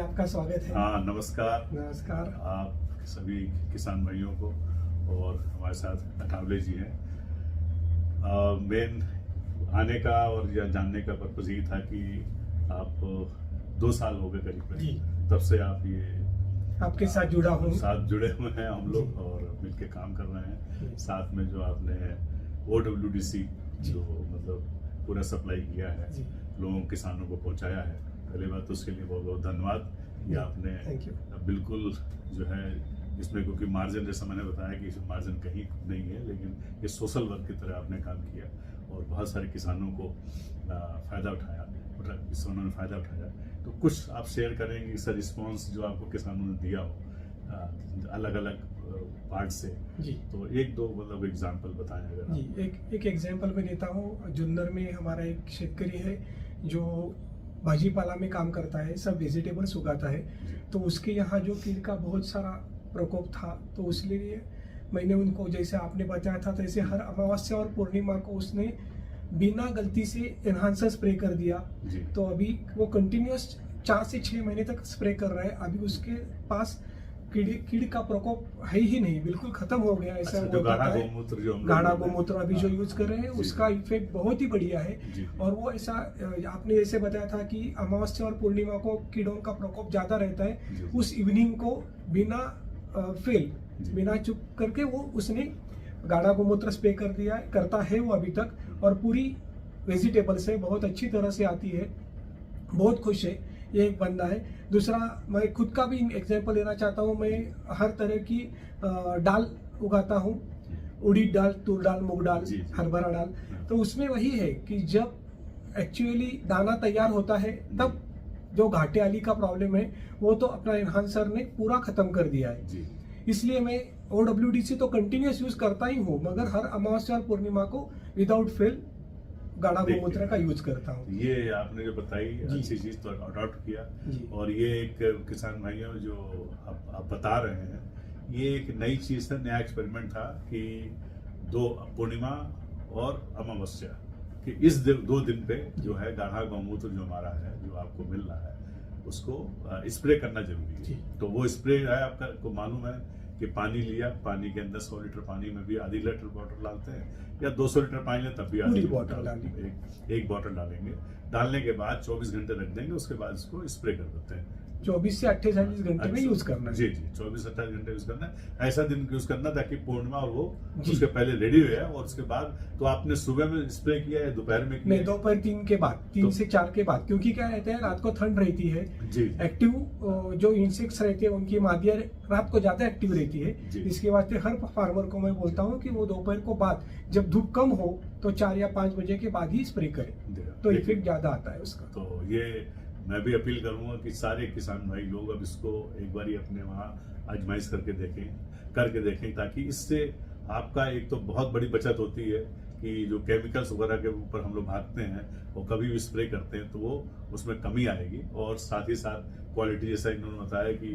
आपका स्वागत है। हाँ, नमस्कार। नमस्कार। आप सभी किसान भाइयों को और हमारे साथ अठावले जी हैं। मेन आने का और जानने का पर्पज यही था कि आप 2 साल हो गए करीब, तब से आप ये आपके साथ जुड़ा हूँ, साथ जुड़े हुए हैं हम लोग और मिलके काम कर रहे हैं। साथ में जो आपने OWDC जो मतलब पूरा सप्लाई किया है, लोगों किसानों को पहुंचाया है, पहली बात तो उसके लिए बहुत बहुत धन्यवाद। ये आपने बिल्कुल जो है इसमें, क्योंकि मार्जिन जैसा मैंने बताया कि इसमें मार्जिन कहीं नहीं है, लेकिन ये सोशल वर्क की तरह आपने काम किया और बहुत सारे किसानों को फ़ायदा उठाया, किसानों ने फ़ायदा उठाया। तो कुछ आप शेयर करेंगे इसका रिस्पॉन्स जो आपको किसानों ने दिया हो अलग अलग पार्ट से जी। तो एक दो मतलब एग्जांपल बताएं अगर जी। एक एग्जांपल मैं देता हूँ। जुन्नर में हमारा एक शेतकरी है जो भाजीपाला में काम करता है, सब वेजिटेबल्स उगाता है। तो उसके यहाँ जो कीट का बहुत सारा प्रकोप था, तो इसलिए मैंने उनको, जैसे आपने बताया था, तैसे हर अमावस्या और पूर्णिमा को उसने बिना गलती से एनहांसर स्प्रे कर दिया। तो अभी वो कंटिन्यूअस 4 से 6 महीने तक स्प्रे कर रहा है। अभी उसके पास कीड़ का प्रकोप है ही नहीं, बिल्कुल खत्म हो गया। ऐसा गाढ़ा गोमूत्र अभी जो यूज कर रहे हैं उसका इफेक्ट बहुत ही बढ़िया है। और वो ऐसा आपने जैसे बताया था कि अमावस्या और पूर्णिमा को कीड़ों का प्रकोप ज्यादा रहता है, उस इवनिंग को बिना फेल, बिना चुप करके वो उसने गाढ़ा गोमूत्र स्प्रे कर दिया, करता है वो अभी तक, और पूरी वेजिटेबल से बहुत अच्छी तरह से आती है। बहुत खुश है, ये एक बंदा है। दूसरा, मैं खुद का भी एग्जांपल देना चाहता हूँ। मैं हर तरह की दाल उगाता हूँ, उड़द दाल, तूर दाल, मूंग दाल, हरभरा दाल। तो उसमें वही है कि जब एक्चुअली दाना तैयार होता है, तब जो घाटे वाली का प्रॉब्लम है वो तो अपना एनहांसर ने पूरा खत्म कर दिया है। इसलिए मैं OWDC तो कंटिन्यूस यूज करता ही हूँ, मगर हर अमावस्या और पूर्णिमा को विदाउट फेल गाढ़ा गोमूत्र का यूज करता हूँ। ये आपने जो बताई अच्छी चीज तो अडॉप्ट किया। और ये एक किसान भाइयों जो आप बता रहे हैं, ये एक नई चीज था, नया एक्सपेरिमेंट था कि 2 पूर्णिमा और अमावस्या कि इस 2 दिन पे जो है गाढ़ा गोमूत्र जो हमारा है, जो आपको मिल रहा है, उसको स्प्रे करना जरूरी है। तो वो स्प्रे है आपका को मालूम है कि पानी लिया, पानी के अंदर 100 लीटर पानी में भी आधी लीटर वाटर डालते हैं, या 200 लीटर पानी ले तब भी आधी बॉटल डालेंगे, एक बॉटल डालेंगे। डालने के बाद 24 घंटे रख देंगे, उसके बाद इसको स्प्रे कर देते हैं। 24 से 48 घंटे में यूज करना है। जी, 24 से 28 घंटे यूज करना है। ऐसा दिन यूज करना ताकि पूर्णिमा और वो उसके पहले रेडी हो जाए। और उसके बाद तो आपने सुबह में स्प्रे किया है, दोपहर में किया? नहीं, दोपहर 3 के बाद, 3 से 4 के बाद, क्योंकि क्या रहता है, रात को ठंड रहती है जी। एक्टिव जो इंसेक्ट्स रहते हैं उनकी मादिया रात को ज्यादा एक्टिव रहती है। इसके वास्ते हर फार्मर को मैं बोलता हूँ कि वो दोपहर को बाद, जब धूप कम हो, तो 4 या 5 बजे के बाद ही स्प्रे करें, तो इफेक्ट ज्यादा आता है उसका। तो ये मैं भी अपील करूंगा कि सारे किसान भाई लोग अब इसको एक बार अपने वहाँ आजमाइश करके देखें, ताकि इससे आपका एक तो बहुत बड़ी बचत होती है कि जो केमिकल्स वगैरह के ऊपर हम लोग भागते हैं, वो कभी भी स्प्रे करते हैं तो वो उसमें कमी आएगी। और साथ ही साथ क्वालिटी, जैसा इन्होंने बताया कि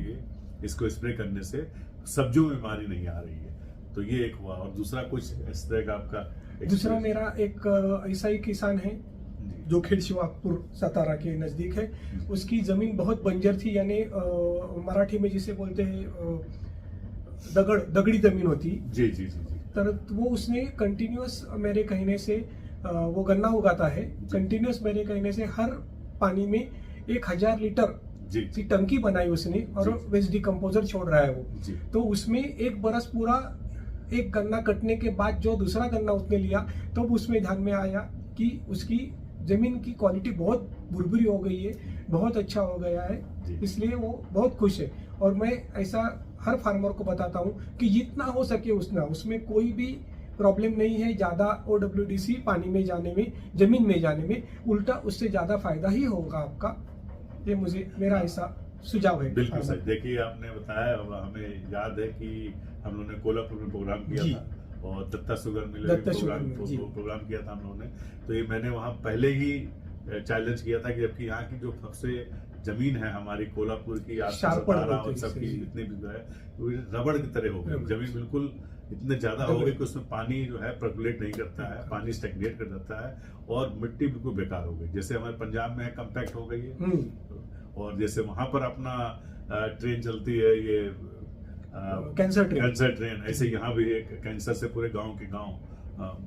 इसको स्प्रे करने से सब्जियों में बीमारी नहीं आ रही है। तो ये एक हुआ। और दूसरा कुछ इस तरह का आपका? दूसरा मेरा एक ऐसा ही किसान है जो खेड़शिवापुर सतारा के नजदीक है। उसकी जमीन बहुत बंजर थी, यानी मराठी में जिसे बोलते हैं दगड़ी जमीन होती। जी। तर वो उसने कंटिन्यूअस मेरे कहने से वो गन्ना उगाता है। कंटिन्यूअस मेरे कहने से हर पानी में 1000 लीटर की टंकी बनाई उसने, और वेस्ट डिकम्पोजर छोड़ रहा है वो। तो उसमें 1 बरस पूरा, एक गन्ना कटने के बाद जो दूसरा गन्ना उसने लिया, तो उसमें ध्यान में आया कि उसकी जमीन की क्वालिटी बहुत बुरबुरी हो गई है, बहुत अच्छा हो गया है। इसलिए वो बहुत खुश है। और मैं ऐसा हर फार्मर को बताता हूँ कि जितना हो सके उतना, उसमें कोई भी प्रॉब्लम नहीं है ज्यादा OWDC पानी में जाने में, जमीन में जाने में, उल्टा उससे ज्यादा फायदा ही होगा आपका। ये मेरा ऐसा सुझाव है। बिल्कुल सही। देखिए, आपने बताया, हमें याद है कि हम लोगों ने कोल्हापुर में प्रोग्राम किया था, और दत्ता शुगर मिल प्रोग्राम किया था हम लोगों ने। तो ये मैंने वहाँ पहले ही चैलेंज किया था कि जबकि यहाँ की जो सबसे जमीन है हमारी कोल्हापुर की, और सबकी इतनी भी जो है रबड़ की तरह हो गई जमीन, बिल्कुल इतने ज्यादा हो गई कि उसमें पानी जो है पर्कुलेट नहीं करता है, पानी स्टैग्नेट कर जाता है, और मिट्टी बिल्कुल बेकार हो गई। जैसे हमारे पंजाब में कम्पैक्ट हो गई है, और जैसे वहां पर अपना ट्रेन चलती है ये कैंसर ट्रेन, ऐसे यहाँ भी एक कैंसर से पूरे गांव के गांव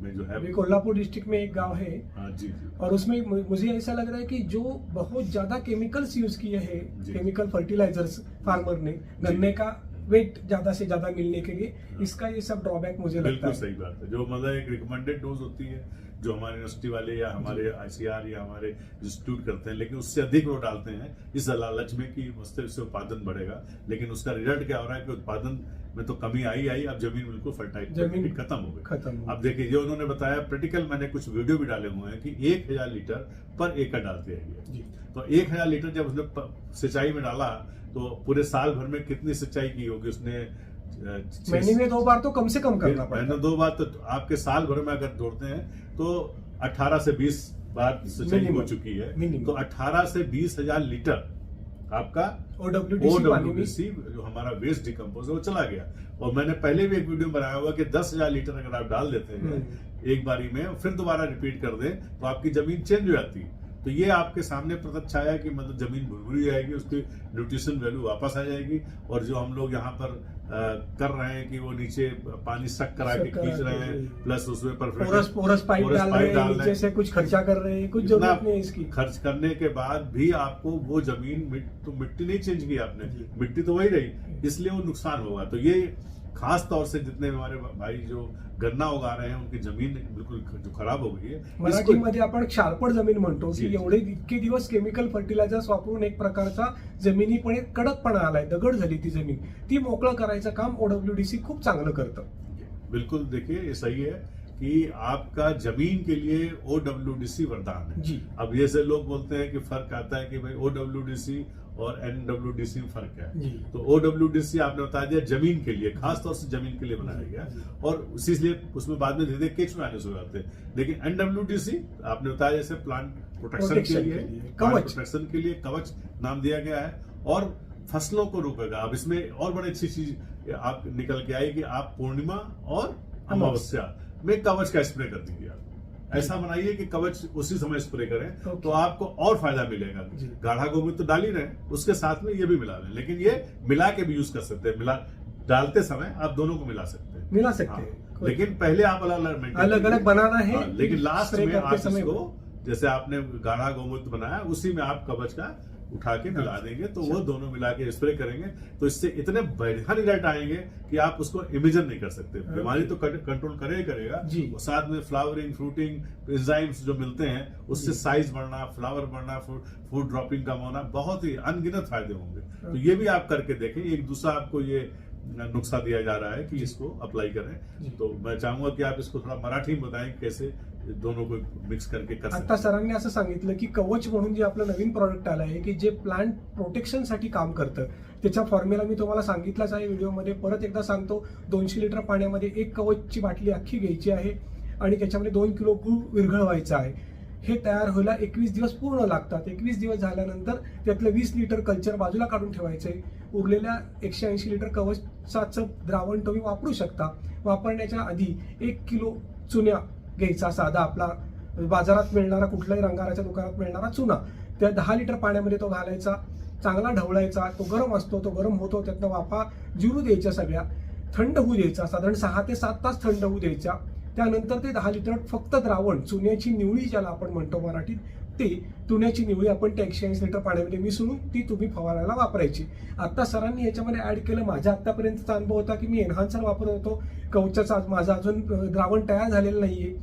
में जो है अभी कोल्हापुर डिस्ट्रिक्ट में एक गांव है जी और उसमें मुझे ऐसा लग रहा है कि जो बहुत ज्यादा केमिकल्स यूज किए हैं, केमिकल फर्टिलाइजर्स फार्मर ने गन्ने का वेट ज्यादा से ज्यादा मिलने के लिए, इसका ये सब ड्रॉबैक मुझे लगता है। बिल्कुल सही बात है। जो मतलब एक रिकमेंडेड डोज होती है जो हमारे यूनिवर्सिटी वाले या हमारे आईसीआर या हमारे इंस्टीट्यूट करते हैं, लेकिन उससे अधिक वो डालते हैं इस लालच में कि उससे उत्पादन बढ़ेगा, लेकिन उसका रिजल्ट क्या हो रहा है कि उत्पादन में तो कमी आई, अब जमीन बिल्कुल फर्टाइल खत्म हो गई। अब देखिए जो उन्होंने बताया प्रैक्टिकल, मैंने कुछ वीडियो भी डाले हुए हैं कि 1000 लीटर पर एकड़ डालते हैं। तो 1000 लीटर जब उसने सिंचाई में डाला तो पूरे साल भर में कितनी सिंचाई की होगी उसने? महीने में 2 बार तो कम से कम करना पड़ेगा। महीने 2 बार तो आपके साल भर में अगर जोड़ते हैं तो 18 से 20 बार सिंचाई हो चुकी है। तो 18 से 20,000 लीटर आपका OWDC जो हमारा वेस्ट डिकम्पोज है वो चला गया। और मैंने पहले भी एक वीडियो बनाया हुआ कि 10,000 लीटर अगर आप डाल देते हैं एक बारी में और फिर दोबारा रिपीट कर दें तो आपकी जमीन चेंज हो जाती है। तो ये आपके सामने प्रत्यक्ष आया कि मतलब जमीन भुरभुरी जाएगी, उसकी न्यूट्रिशन वैल्यू वापस आ जाएगी। और जो हम लोग यहाँ पर कर रहे हैं कि वो नीचे पानी सक करा के खींच रहे हैं, प्लस उसमें पोरस पाइप डाल रहे हैं, नीचे से कुछ खर्चा कर रहे हैं, कुछ जरूरत नहीं इसकी। खर्च करने के बाद भी आपको वो जमीन मिट्टी नहीं चेंज की आपने, मिट्टी तो वही रही, इसलिए वो नुकसान होगा। तो ये खास तौर से जितने हमारे भाई जो गन्ना उगा रहे हैं उनकी जमीन बिलकुल जो खराब हो गई है, मराठीमध्ये आपण क्षारपड जमीन म्हणतो की एवढे इतके दिवस केमिकल फर्टिलायझर्स वापरून एक प्रकारचा जमिनीपणे कडकपणा आलाय, दगड झाली ती जमीन, ती मोकळं करायचं काम OWDC खूप चांगलं करतं। बिल्कुल देखिए ये सही है कि आपका जमीन के लिए OWDC वरदान है जी। अब जैसे लोग बोलते हैं कि फर्क आता है कि भाई OWDC और NWDC में फर्क है, तो OWDC आपने बता दिया जमीन के लिए, खास तौर से जमीन के लिए बनाया गया और इसीलिए उसमें बाद में धीरे केच में आने शुरू होते हैं। लेकिन NWDC आपने बताया जैसे प्लांट प्रोटेक्शन के लिए, प्रोटेक्शन के लिए कवच नाम दिया गया है और फसलों को रोकेगा। अब इसमें और बड़ी अच्छी चीज आप निकल के आई कि आप पूर्णिमा और अमावस्या में कवच का स्प्रे कर दीजिए। आप ऐसा बनाइए कि कवच उसी समय स्प्रे करें तो आपको और फायदा मिलेगा। गाढ़ा गोमूत्र तो डाल ही रहे, उसके साथ में ये भी मिला लें, लेकिन ये मिला के भी यूज कर सकते हैं। डालते समय आप दोनों को मिला सकते हैं, लेकिन पहले आप अलग अलग बनाना है। लेकिन लास्ट में आप इसको जैसे आपने गाढ़ा गोमूत्र बनाया उसी में आप कवच का उठा के मिला देंगे, तो वो दोनों मिला के स्प्रे करेंगे तो इससे इतने बढ़िया रिजल्ट आएंगे कि आप उसको इमेजिन नहीं कर सकते। बीमारी तो कंट्रोल करेगा और साथ में फ्लावरिंग, फ्रूटिंग एंजाइम्स जो मिलते हैं उससे साइज बढ़ना, फ्लावर बढ़ना, फूड ड्रॉपिंग कम होना, बहुत ही अनगिनत फायदे होंगे। तो ये भी आप करके देखें। एक दूसरा आपको ये नुस्खा दिया जा रहा है कि इसको अप्लाई करें, तो मैं चाहूंगा कि आप इसको थोड़ा मराठी में बताएं कैसे दोनों को मिक्स करके कर सकते। आता सरांनी असं सांगितलं की कवच म्हणून जे आपलं नवीन प्रॉडक्ट आलं आहे की जे प्लांट प्रोटेक्शन साठी काम करतं, त्याचा फॉर्म्युला मी तुम्हाला सांगितलाच आहे व्हिडिओमध्ये, परत एकदा सांगतो। 200 लिटर पाण्यामध्ये 1 कवचची बाटली अख्खी घ्यायची आहे आणि त्याच्यामध्ये 2 किलो गूळ विरघळवायचा आहे। हे तयार व्हायला 21 दिवस पूर्ण लागतात। 21 दिवस झाल्यानंतर त्यातलं 20 लिटर कल्चर बाजूला काढून ठेवायचंय। उरलेल्या 180 लिटर कवचाचं द्रावण तुम्ही वापरू शकता। वापरण्याच्या आधी 1 किलो चुन्या घ्यायचा, साधा आपला बाजारात मिळणारा कुठल्याही रंगाराच्या दुकानात मिळणारा चुना, त्या 10 लिटर पाण्यामध्ये तो घालायचा, चांगला ढवळायचा। तो गरम असतो, तो गरम होतो, त्यातनं वाफा जिरू द्यायच्या सगळ्या, थंड होऊ द्यायचा, साधारण 6 ते 7 तास थंड होऊ द्यायचा। त्यानंतर ते 10 लिटर फक्त द्रावण, चुन्याची निवळी ज्याला आपण म्हणतो मराठीत, ते चुन्याची निवळी आपण त्या 180 लिटर पाण्यामध्ये मिसळून ती तुम्ही फवारायला वापरायची। आता सरांनी याच्यामध्ये ऍड केलं, माझ्या आतापर्यंतचा अनुभव होता की मी एनहान्सर वापरत होतो, कवचाचा माझा अजून द्रावण तयार झालेलं नाहीये,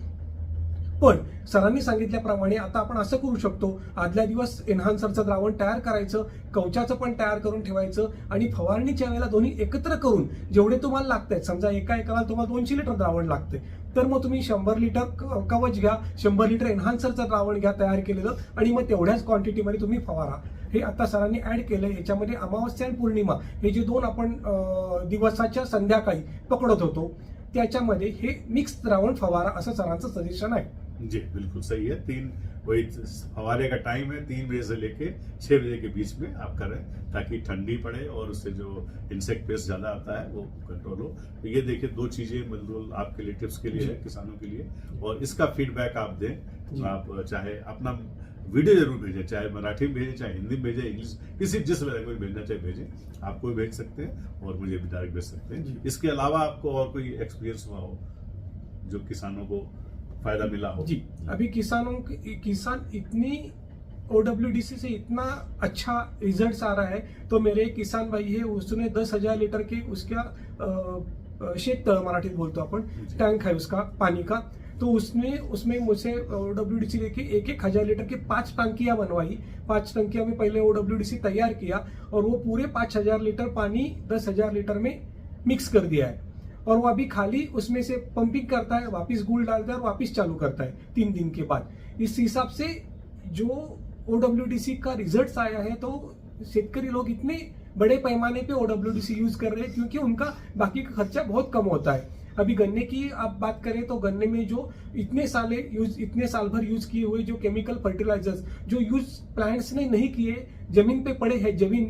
पण सरांनी सांगितल्याप्रमाणे आता आपण असं करू शकतो, आदल्या दिवस एनहान्सरचं द्रावण तयार करायचं, कवचाचं पण तयार करून ठेवायचं आणि फवारणीच्या वेळेला दोन्ही एकत्र करून जेवढे तुम्हाला लागतात, समजा एकाला तुम्हाला 200 लिटर द्रावण लागते, तर मग तुम्ही 100 लिटर कवच घ्या, 100 लिटर एनहान्सरचं द्रावण घ्या तयार केलेलं आणि मग तेवढ्याच क्वांटिटीमध्ये तुम्ही फवारा। हे आता सरांनी ऍड केलंय। याच्यामध्ये अमावस्या आणि पौर्णिमा हे जे 2 आपण दिवसाच्या संध्याकाळी पकडत होतो, त्याच्यामध्ये हे मिक्स द्रावण फवारा असं सरांचं सजेशन आहे। जी बिल्कुल सही है। 3 वही फवारे का टाइम है, 3 बजे से लेके 6 बजे के बीच में आप करें ताकि ठंडी पड़े और उससे जो इंसेक्ट पेस्ट ज्यादा आता है वो कंट्रोल हो। तो ये देखिए 2 चीजें बिल्कुल आपके लिए टिप्स के लिए है, किसानों के लिए, और इसका फीडबैक आप दें। आप चाहे अपना वीडियो जरूर भेजें, चाहे मराठी में भेजें, चाहे हिंदी में भेजें, इंग्लिश, किसी जिस लैंग्वेज में भेजना चाहे भेजें। आप कोई भेज सकते हैं और मुझे भी डायरेक्ट भेज सकते हैं। इसके अलावा आपको और कोई एक्सपीरियंस हुआ हो जो किसानों को फायदा मिला हो? जी, अभी किसान इतनी OWDC से इतना अच्छा रिजल्ट आ रहा है। तो मेरे एक किसान भाई है, उसने 10,000 लीटर के उसका शेततळ मराठीत बोलतो आपण, टैंक है उसका पानी का। तो उसमें मुझसे OWDC लेके 1,000 लीटर के 5 टंकियां बनवाई। 5 टंकियां में पहले OWDC तैयार किया और वो पूरे 5,000 लीटर पानी 10,000 लीटर में मिक्स कर दिया है। और वो अभी खाली उसमें से पंपिंग करता है, वापिस गुड़ डालता है और वापिस चालू करता है 3 दिन के बाद। इस हिसाब से जो OWDC का रिजल्ट आया है, तो शेतकरी लोग इतने बड़े पैमाने पे OWDC यूज कर रहे हैं क्योंकि उनका बाकी का खर्चा बहुत कम होता है। अभी गन्ने की आप बात करें तो गन्ने में जो इतने साल भर यूज किए हुए जो केमिकल फर्टिलाइजर्स जो यूज प्लांट्स ने नहीं किए, जमीन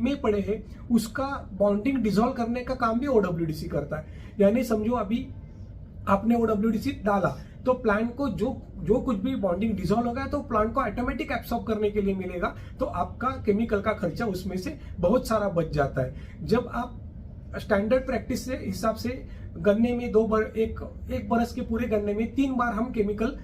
में पड़े हैं, उसका बॉन्डिंग डिसॉल्व करने का काम भी OWDC करता है। यानी समझो अभी आपने OWDC डाला तो प्लांट को जो कुछ भी बॉन्डिंग डिसॉल्व होगा तो प्लांट को ऑटोमेटिक एब्सॉर्ब करने के लिए मिलेगा, तो आपका केमिकल का खर्चा उसमें से बहुत सारा बच जाता है। जब आप स्टैंडर्ड प्रैक्टिस से हिसाब से गन्ने में एक बरस के पूरे गन्ने में 3 बार हम केमिकल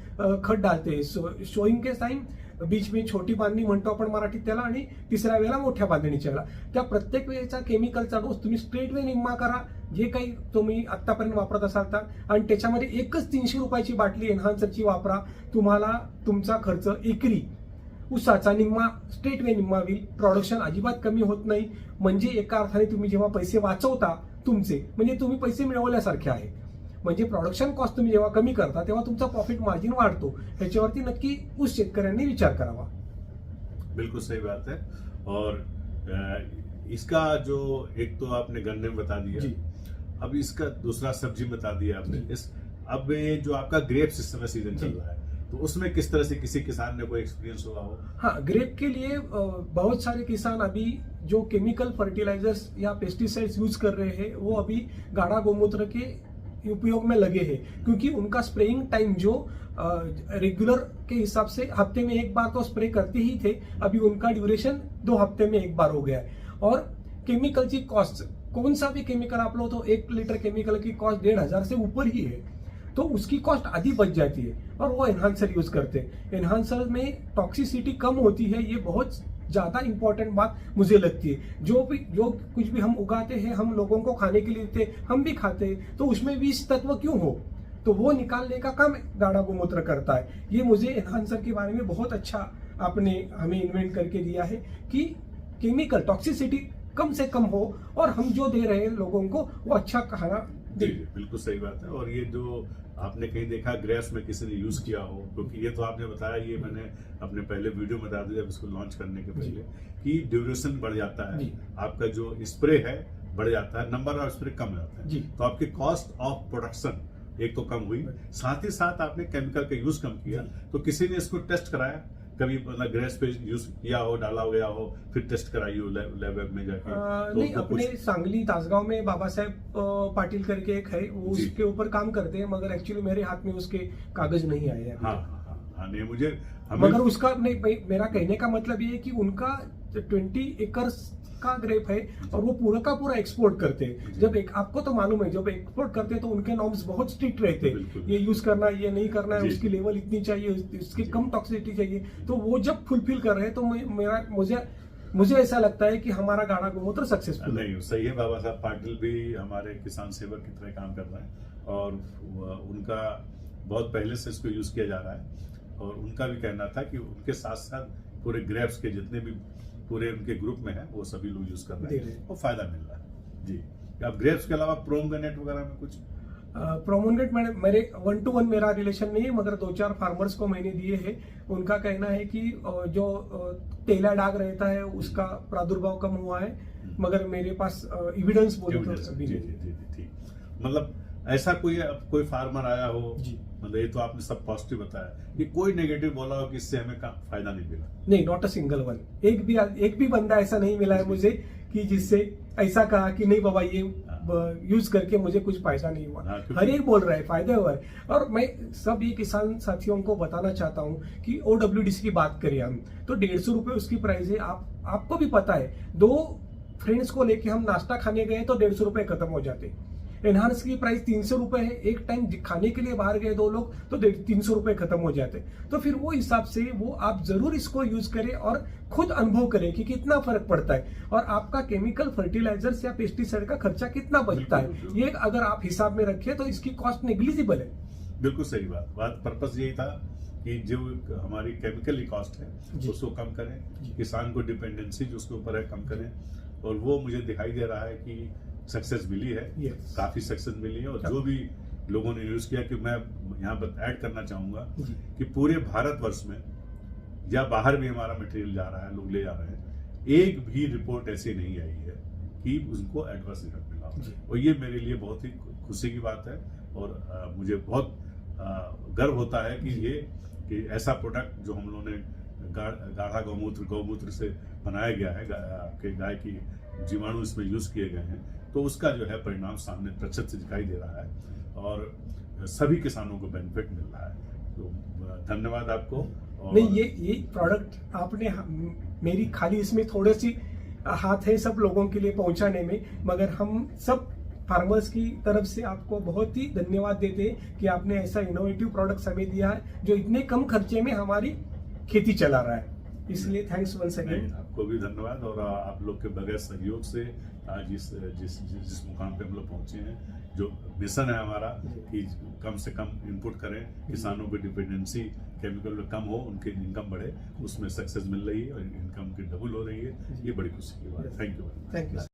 खत डालते हैं। शोईंग के टाइम, बीच में छोटी बांधणी म्हणतो आपण मराठीत त्याला, आणि तिसऱ्या वेळेला मोठ्या बांधणीच्या वेळेला। त्या प्रत्येक वेळेचा केमिकलचा डोस तुम्ही स्ट्रेट वे निम्मा करा, जे काही तुम्ही आतापर्यंत वापरत असाल तर, आणि त्याच्यामध्ये एकच 300 रुपयाची बाटली एनहान्सरची वापरा। तुम्हाला तुमचा खर्च एकरी ऊसाचा निम्मा स्ट्रेट वे निम्मा होईल, प्रोडक्शन अजिबात कमी होत नाही। म्हणजे एका अर्थाने तुम्ही जेव्हा पैसे वाचवता तुमचे, म्हणजे तुम्ही पैसे मिळवल्यासारखे आहे। म्हणजे प्रोडक्शन कॉस्ट तुम्ही जेव्हा कमी करता तेव्हा तुमचा प्रॉफिट मार्जिन वाढतो। ह्याच्यावरती नक्की ऊस शेतकऱ्यांनी विचार करावा। बिल्कुल सही बात है। और इसका जो एक तो आपने गन्ने में बता दिया जी। अब इसका दूसरा सब्जी बता दिया आपने। अब ये जो आपका ग्रेप्स इस समय सीजन चल रहा है, तो उसमें किस तरह से किसी किसान ने कोई एक्सपीरियंस हुआ हो? हाँ, ग्रेप के लिए बहुत सारे किसान अभी जो केमिकल फर्टिलाइजर्स या पेस्टिसाइड्स यूज कर रहे हैं, वो अभी गाढ़ा गोमूत्र के उपयोग में लगे हैं, क्योंकि उनका स्प्रेइंग टाइम जो रेगुलर के हिसाब से हफ्ते में एक बार तो स्प्रे करते ही थे, अभी उनका ड्यूरेशन 2 हफ्ते में एक बार हो गया है। और केमिकल की कॉस्ट, कौन सा भी केमिकल आप लो तो 1 लीटर केमिकल की कॉस्ट 1,500 से ऊपर ही है, तो उसकी कॉस्ट आधी बच जाती है। और वो एनहांसर यूज करते हैं। एनहांसर में टॉक्सिसिटी कम होती है, ये बहुत ज्यादा इंपॉर्टेंट बात मुझे लगती है। जो कुछ भी हम उगाते हैं, हम लोगों को खाने के लिए देते हैं, हम भी खाते हैं, तो उसमें विष तत्व क्यों हो, तो वो निकालने का काम गाढ़ा गोमूत्र करता है। ये मुझे एनहांसर के बारे में बहुत अच्छा आपने हमें इन्वेंट करके दिया है कि केमिकल टॉक्सिसिटी कम से कम हो और हम जो दे रहे हैं लोगों को वो अच्छा खाना दे। बिल्कुल सही बात है। और ये जो आपने कहीं देखा ग्रेप्स में किसी ने यूज किया हो, क्योंकि ये तो आपने बताया, ये मैंने अपने पहले वीडियो में बता दिया इसको लॉन्च करने के पहले, कि ड्यूरेशन बढ़ जाता है, आपका जो स्प्रे है बढ़ जाता है, नंबर ऑफ स्प्रे कम हो जाता है, तो आपकी कॉस्ट ऑफ प्रोडक्शन एक तो कम हुई, साथ ही साथ आपने केमिकल का यूज कम किया। तो किसी ने इसको टेस्ट कराया कभी, मतलब ग्रेस पे यूज किया हो, डाला गया हो, फिर टेस्ट कराई हो लैब में जाके? नहीं, अपने सांगली तासगांव में बाबा साहेब पाटिल करके एक है, वो उसके ऊपर काम करते हैं, मगर एक्चुअली मेरे हाथ में उसके कागज नहीं आए हैं। हाँ, नहीं मुझे मगर उसका नहीं, मेरा कहने का मतलब ये है कि उनका 20 एकर्स का ग्रेप है और वो पूरा का पूरा एक्सपोर्ट करते हैं। जब आपको तो मालूम है, जब एक्सपोर्ट करते हैं तो उनके नॉर्म्स बहुत स्ट्रिक्ट रहते हैं, ये यूज करना है, ये नहीं करना है, उसकी लेवल इतनी चाहिए, उसकी कम टॉक्सिसिटी चाहिए। तो वो जब फुलफिल कर रहे हैं तो मुझे ऐसा लगता है कि हमारा गाढ़ा गोमूत्र सक्सेसफुल नहीं। सही है, बाबा साहब पाटिल भी हमारे किसान सेवक की तरह काम कर रहे हैं और उनका बहुत पहले से इसको यूज किया जा रहा है। और उनका भी कहना था कि उनके साथ साथ पूरे ग्रेप्स के जितने भी पूरे उनके ग्रुप में है वो सभी लोग यूज कर रहे हैं और फायदा मिल रहा है। जी, अब ग्रेप्स के अलावा प्रोमोग्रेनेट वगैरह में कुछ? प्रोमोग्रेनेट मेरे 1-to-1 मेरा रिलेशन नहीं है, मगर 2-4 फार्मर्स को मैंने दिए हैं। उनका कहना है कि जो तेला डाग रहता है उसका प्रादुर्भाव कम हुआ है, मगर मेरे पास एविडेंस बोले तो अभी नहीं। ठीक, मतलब ऐसा कोई फार्मर आया हो जी, मतलब ये तो आपने सब पॉजिटिव बताया, कि कोई नेगेटिव बोला हो कि इससे हमें फायदा नहीं मिला? नहीं, नॉट अ सिंगल वन। एक भी बंदा ऐसा नहीं मिला है मुझे कि जिससे ऐसा कहा कि नहीं बाबा ये अब यूज करके मुझे कुछ फायदा नहीं हुआ। हाँ, हर एक बोल रहा है फायदा हुआ है। और मैं सब ये किसान साथियों को बताना चाहता हूँ कि OWDC की बात करें हम तो 150 रुपए उसकी प्राइस है। आपको भी पता है, 2 फ्रेंड्स को लेके हम नाश्ता खाने गए तो 150 रुपए खत्म हो जाते। एनहांस की प्राइस 300 रुपए है, एक टाइम खाने के लिए बाहर गए 2 लोग तो 300 रुपए खत्म हो जाते। तो फिर वो हिसाब से वो आप जरूर इसको यूज करें और खुद अनुभव करें कि कितना फर्क पड़ता है और आपका केमिकल फर्टिलाइजर्स या पेस्टिसाइड का खर्चा कितना बचता है। ये अगर आप हिसाब में रखें तो इसकी कॉस्ट नेग्लिजिबल है। बिल्कुल सही बात पर्पस यही था कि जो हमारी केमिकल कॉस्ट है उसको कम करें, किसान को डिपेंडेंसी जो उसके ऊपर है कम करें। और वो मुझे दिखाई दे रहा है कि सक्सेस मिली है। काफी सक्सेस मिली है। और जो भी लोगों ने यूज किया, कि मैं यहाँ पर ऐड करना चाहूंगा कि पूरे भारतवर्ष में या बाहर भी हमारा मटेरियल जा रहा है, लोग ले जा रहे हैं, एक भी रिपोर्ट ऐसी नहीं आई है कि उनको एडवर्स इफेक्ट मिला। और ये मेरे लिए बहुत ही खुशी की बात है। और मुझे बहुत गर्व होता है कि ऐसा प्रोडक्ट जो हम लोगों ने गाढ़ा गौमूत्र से बनाया गया है, आपके गाय की जीवाणु इसमें यूज किए गए हैं, तो उसका जो है परिणाम सामने प्रतिशत से दिखाई दे रहा है और सभी किसानों को बेनिफिट मिल रहा है। तो धन्यवाद आपको। और नहीं, ये प्रोडक्ट आपने मेरी खाली इसमें थोड़े सी हाथ है सब लोगों के लिए पहुंचाने में, मगर हम सब फार्मर्स की तरफ से आपको बहुत ही धन्यवाद देते हैं कि आपने ऐसा इनोवेटिव प्रोडक्ट हमें दिया है जो इतने कम खर्चे में हमारी खेती चला रहा है। इसलिए थैंक्स वंस अगेन। आपको भी धन्यवाद। और आप लोग के बगैर सहयोग से आज जिस मुकाम पे हम लोग पहुंचे हैं, जो मिशन है हमारा कि कम से कम इनपुट करें, किसानों की डिपेंडेंसी केमिकल में कम हो, उनकी इनकम बढ़े, उसमें सक्सेस मिल रही है और इनकम की डबल हो रही है। ये बड़ी खुशी की बात है। Thank you.